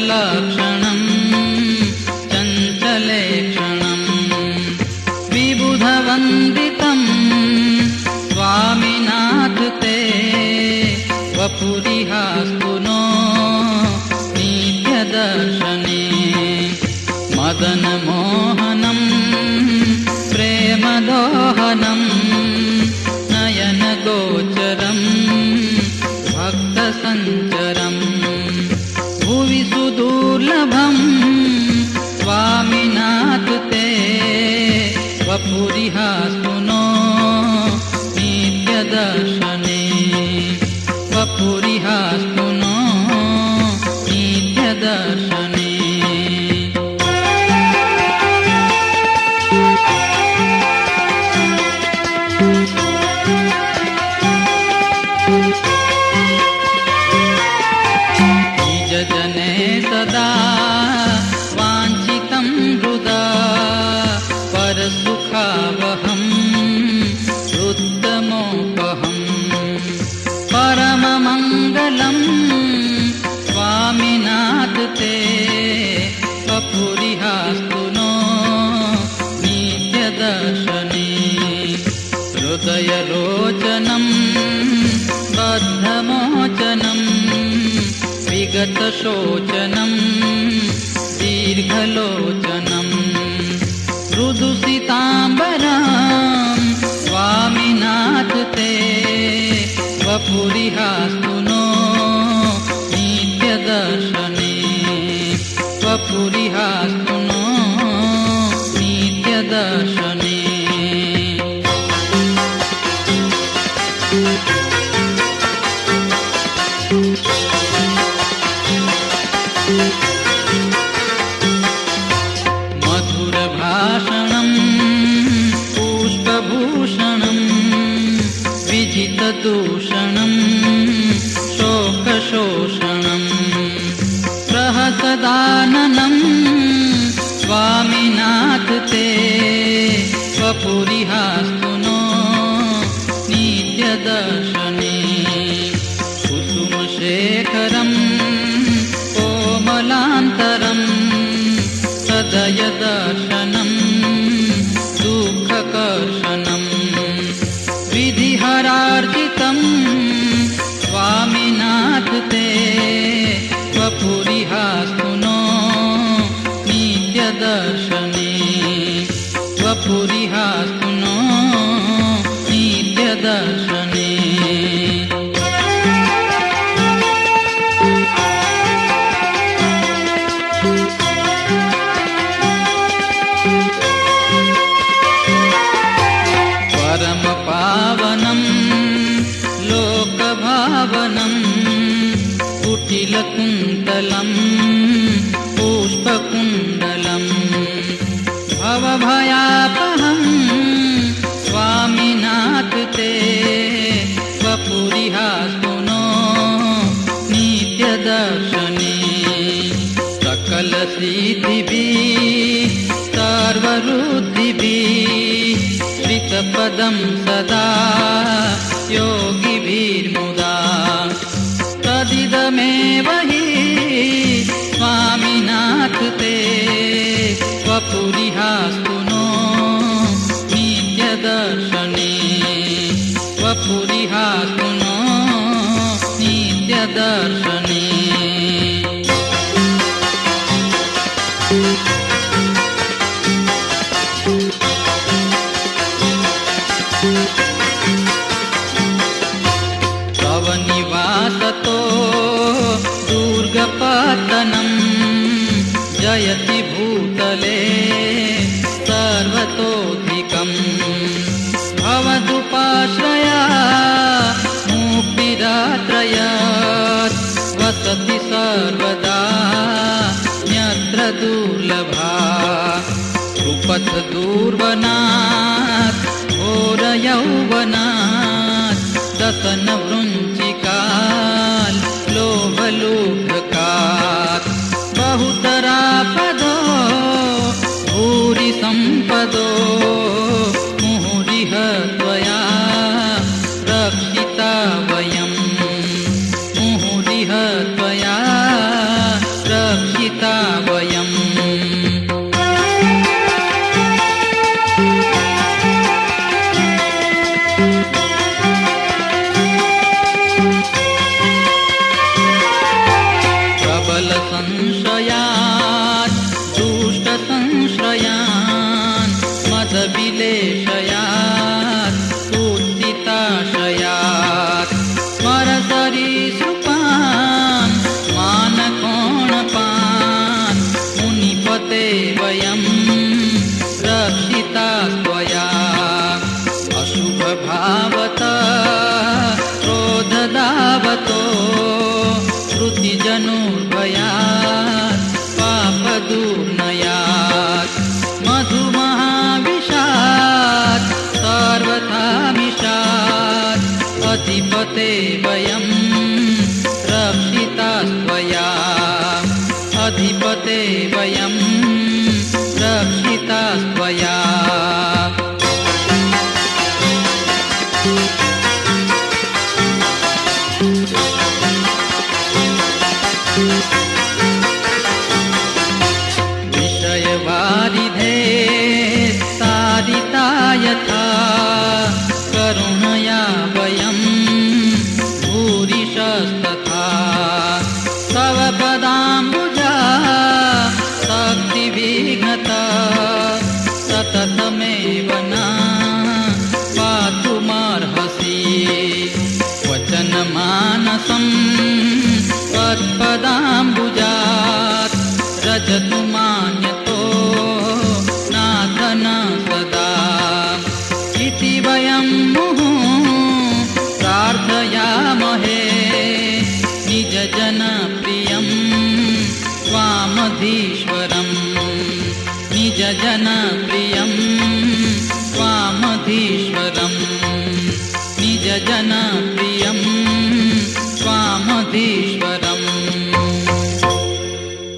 लक्षणं चञ्चलेक्षणं विबुधवन्दितं स्वामिनाथ ते वपुरिहास्तु नो नित्यदर्शने मदनमोहनं प्रेमदोहनं नयनगोचरं भक्तसञ्चरं भुवि सुदुर्लभं स्वामिनाथ ते वपुरिहास्तु नो नित्यदर्शने वपुरिहास्तु नो नित्यदर्शने निजजने सदा वाञ्छितं हृदा परसुखावहं रुद्रमोपहं परममङ्गलं स्वामिनाथ ते वपुरिहास्तु नो नित्यदर्शने हृदयरोचनं बद्धमोचनं विगतशोचनं दीर्घलोचनं मृदुसिताम्बरं स्वामिनाथ ते वपुरिहास्तु नो नित्यदर्शने वपुरिहास्तु नो नित्यदर्शने मधुरभाषणं पुष्पभूषणं विजितदूषणं शोकशोषणं प्रहसदाननं स्वामिनाथ ते वपुरिहास्तु नो नित्यदर्शने कुसुमशेखरं कोमलान्तरं सदयदर्शनं दुःखकर्षणं विधिहरार्जितं स्वामिनाथ ते वपुरिहास्तु नो नित्यदर्शने वपुरिहास्तु नो नित्यदर्शने परमपावनं लोकभावनं कुटिलकुन्तलं पुष्पकुण्डलं भवभयापहं स्वामिनाथ ते वपुरिहास्तु नो नित्यदर्शने सकलसिद्धिभिः सर्वरुद्धिभिः श्रितपदं सदा योगिभिर्मुदा तदिदमेव हि स्वामिनाथ ते वपुरिहास्तु नो नित्यदर्शने वपुरिहास्तु नो नित्यदर्शने तव निवासतो दुर्गपतनं जयति भूतले सर्वतोऽधिकं भवदुपाश्रया मुक्तिदात्रयात् वसति सर्वदा न्यत्र दुर्लभा सुपथदूर्वनात् घोरयौवनात् दशनवृञ्चिकाल् लोभलोभकात् बहुतरापदो भूरि सम्पदो मुहुरिह त्वया रक्षिता वयं मुहुरिह त्वया रक्षिता अधिपते वयं रक्षितास्त्वया अधिपते वयं रक्षितास्त्वया विषयवारिधे तारिता यथा करुणया वयं भूरिशस्तथा तव पदाम्बुजा शक्तिविघ्नता सततमेव न पातुमर्हसि वचनमानसं त्वत्पदाम्बुजात् रजतु मान्यतो नाथन सदा इति वयं प्रार्थयामहे निजजनप्रियं त्वामधीश्वरं निजजनप्रियं त्वामधीश्वरं निजजनप्रियं त्वामधीश्वरम्